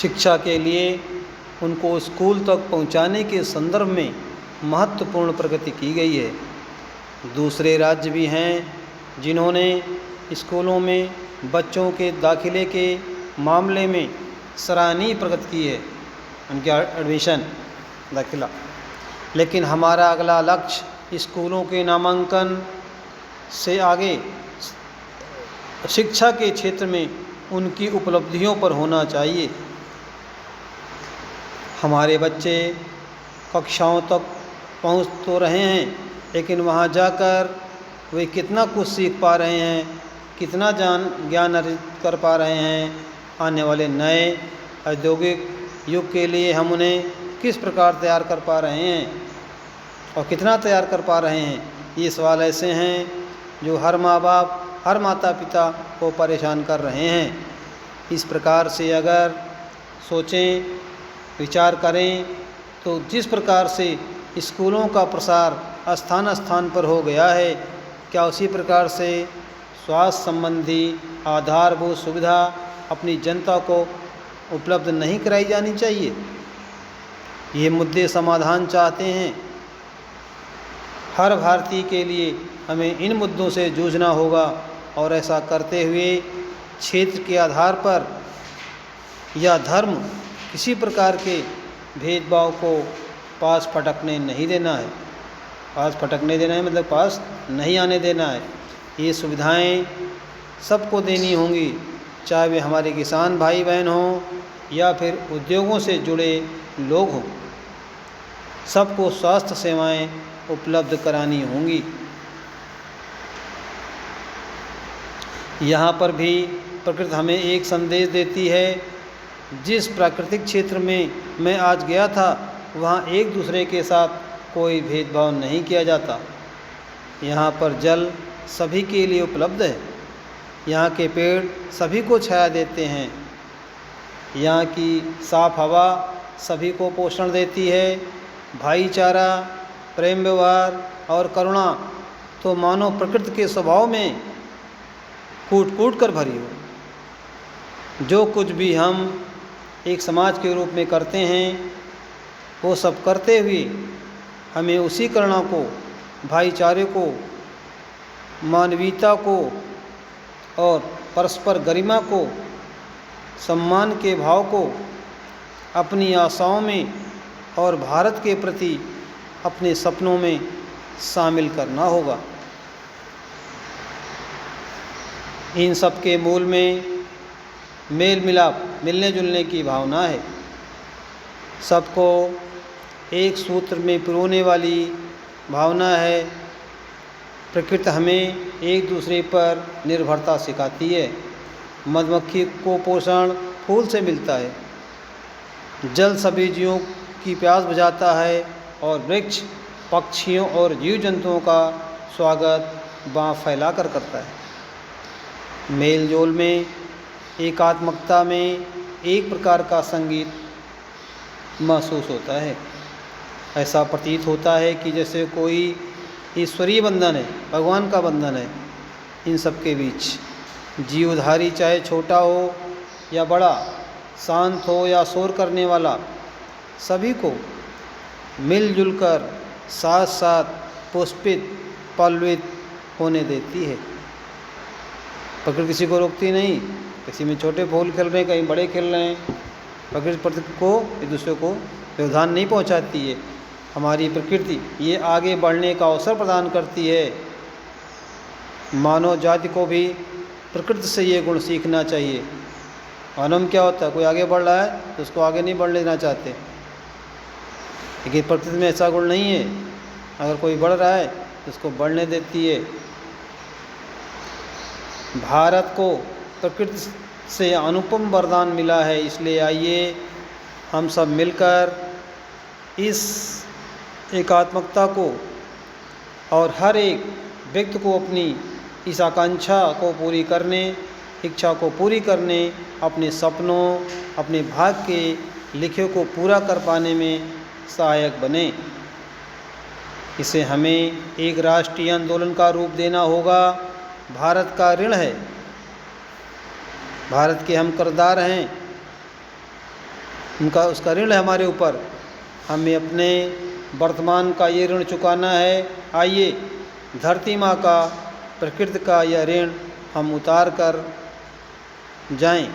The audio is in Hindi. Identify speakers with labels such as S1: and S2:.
S1: शिक्षा के लिए उनको स्कूल तक पहुंचाने के संदर्भ में महत्वपूर्ण प्रगति की गई है। दूसरे राज्य भी हैं जिन्होंने स्कूलों में बच्चों के दाखिले के मामले में सराहनीय प्रगति की है, उनके एडमिशन दाखिला। लेकिन हमारा अगला लक्ष्य स्कूलों के नामांकन से आगे शिक्षा के क्षेत्र में उनकी उपलब्धियों पर होना चाहिए। हमारे बच्चे कक्षाओं तक पहुंच तो रहे हैं, लेकिन वहां जाकर वे कितना कुछ सीख पा रहे हैं, कितना ज्ञान अर्जित कर पा रहे हैं, आने वाले नए औद्योगिक युग के लिए हम उन्हें किस प्रकार तैयार कर पा रहे हैं और कितना तैयार कर पा रहे हैं, ये सवाल ऐसे हैं जो हर माँ बाप, हर माता पिता को परेशान कर रहे हैं। इस प्रकार से अगर सोचें, विचार करें तो जिस प्रकार से स्कूलों का प्रसार स्थान स्थान पर हो गया है, क्या उसी प्रकार से स्वास्थ्य संबंधी आधारभूत सुविधा अपनी जनता को उपलब्ध नहीं कराई जानी चाहिए? ये मुद्दे समाधान चाहते हैं। हर भारतीय के लिए हमें इन मुद्दों से जूझना होगा और ऐसा करते हुए क्षेत्र के आधार पर या धर्म किसी प्रकार के भेदभाव को पास फटकने नहीं देना है। पास फटकने देना है मतलब पास नहीं आने देना है। ये सुविधाएं सबको देनी होंगी, चाहे वे हमारे किसान भाई बहन हों या फिर उद्योगों से जुड़े लोग हों। सबको स्वास्थ्य सेवाएं उपलब्ध करानी होंगी। यहाँ पर भी प्रकृति हमें एक संदेश देती है। जिस प्राकृतिक क्षेत्र में मैं आज गया था, वहाँ एक दूसरे के साथ कोई भेदभाव नहीं किया जाता। यहाँ पर जल सभी के लिए उपलब्ध है। यहाँ के पेड़ सभी को छाया देते हैं। यहाँ की साफ हवा सभी को पोषण देती है। भाईचारा, प्रेम व्यवहार और करुणा तो मानो प्रकृति के स्वभाव में कूट कूट कर भरी हो। जो कुछ भी हम एक समाज के रूप में करते हैं, वो सब करते हुए हमें उसी करुणा को, भाईचारे को, मानवीयता को और परस्पर गरिमा को, सम्मान के भाव को अपनी आशाओं में और भारत के प्रति अपने सपनों में शामिल करना होगा। इन सब के मूल में मेल मिलाप, मिलने जुलने की भावना है। सबको एक सूत्र में पिरोने वाली भावना है। प्रकृति हमें एक दूसरे पर निर्भरता सिखाती है। मधुमक्खी को पोषण फूल से मिलता है, जल सभी जीवों की प्यास बुझाता है और वृक्ष पक्षियों और जीव जंतुओं का स्वागत बाँह फैलाकर करता है। मेल जोल में, एकात्मकता में एक प्रकार का संगीत महसूस होता है। ऐसा प्रतीत होता है कि जैसे कोई ईश्वरीय बंधन है, भगवान का बंधन है। इन सब के बीच जीवधारी चाहे छोटा हो या बड़ा, शांत हो या शोर करने वाला, सभी को मिलजुल कर साथ साथ पुष्पित पल्लवित होने देती है। प्रकृति किसी को रोकती नहीं। किसी में छोटे फूल खिल रहे हैं, कहीं बड़े खिल रहे हैं। प्रकृति को एक दूसरे को व्यवधान नहीं पहुंचाती है। हमारी प्रकृति ये आगे बढ़ने का अवसर प्रदान करती है। मानव जाति को भी प्रकृति से ये गुण सीखना चाहिए। मानव में क्या होता है, कोई आगे बढ़ रहा है तो उसको आगे नहीं बढ़ लेना चाहते, लेकिन प्रकृति में ऐसा गुण नहीं है। अगर कोई बढ़ रहा है तो उसको बढ़ने देती है। भारत को प्रकृति से अनुपम वरदान मिला है, इसलिए आइए हम सब मिलकर इस एकात्मकता को और हर एक व्यक्ति को अपनी इस आकांक्षा को पूरी करने, इच्छा को पूरी करने, अपने सपनों, अपने भाग्य के लिखे को पूरा कर पाने में सहायक बने। इसे हमें एक राष्ट्रीय आंदोलन का रूप देना होगा। भारत का ऋण है, भारत के हम कर्जदार हैं। उनका उसका ऋण है हमारे ऊपर, हमें अपने वर्तमान का ये ऋण चुकाना है। आइए धरती माँ का, प्रकृति का यह ऋण हम उतार कर जाएं।